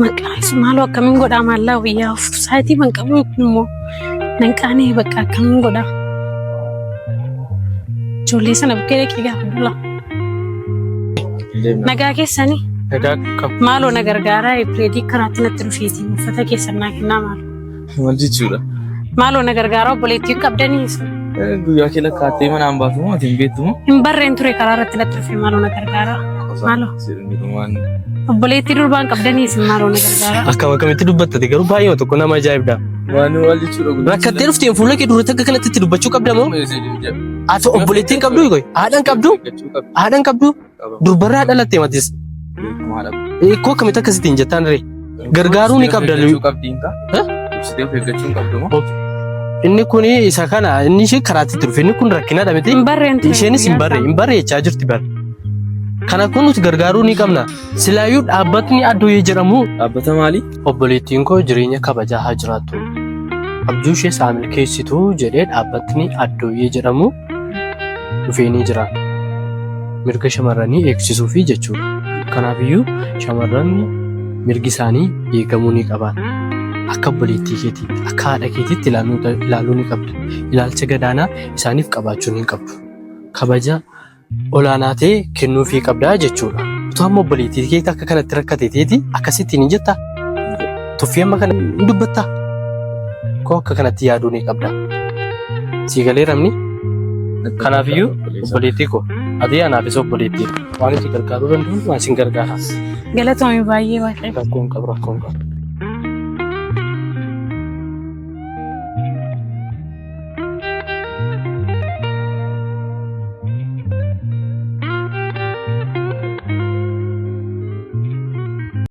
Maqaanis maaloo akkamiin godhaa maallaa wayyaa saayitii man qabu immoo nanqaanii bakka akkamiin godhaa. Ijoollee sana bukkee dhaqee gaafa dula. Nagaa keessanii? Nagaa qabu. Maaloo na gargaaraa pireedii karaatti natti dhufeetii uffata keessan naa kennaa maaloo. Maal jechuudha? Maaloo na gargaaraa obboleettii qabdaniis. Guyyaa kee lakkaattee mana hambaatuu moo ati hin beektu moo? Hin barreen ture karaa irratti natti dhufee maaloo na gargaaraa. Maaloo. Obboleettii durbaan qabdaniis maaloo na gargaaraa. Akkamitti dubbatte garuu baay'ee tokko nama ajaa'ibdha. Waan jechuudha. Rakkattee dhuftee fuula kee duratti akka kanatti dubbachuu qabda moo? Ati obboleettiin qabdu qoy haadhaan qabdu? Haadhaan qabdu? Durbarraa dhalattee matis. Koo akkamitti akkasittiin jettaan ree? Gargaaruu ni qabda. Inni kun isa kana inni ishee karaatti dhufe inni kun rakkinadha miti. Isheenis hin barre jechaa jirti bara. Kana kun nuti gargaaruu ni qabna. Silaayyuu dhaabbatni Addooyyee jedhamu. Dhaabbata maali? Obboleettiin koo jireenya kabajaa haa jiraattu. Abjuu ishee saamil keessituu jedhee dhaabbatni Addooyyee jedhamu dhufeenii jira. Mirga shamarranii eegsisuufi jechuudha. Kanaafiyyuu shamarranni mirgi isaanii eegamuu ni qaban. Akka obboleettii keetiitti, akka haadha keetiitti ilaaluu ni qabdu. Ilaalcha gadaanaa isaaniif qabaachuu ni qabdu. Kabaja olaanaa ta'e kennuufii qabdaa jechuudha. Utuu amma obboleettii keetti akka kanatti rakkateetii akkasittiin hin jettaa? Tuffii amma kana hin dubbattaa? Koo akka kanatti yaaduu ni qabda. Sii galee ramni? Kanaafiyyuu obboleettii koo ati anaafis obboleettii waan itti gargaaruu danda'u waan isin gargaara. Galatoomii baay'ee baay'ee. Rakkoon qabu.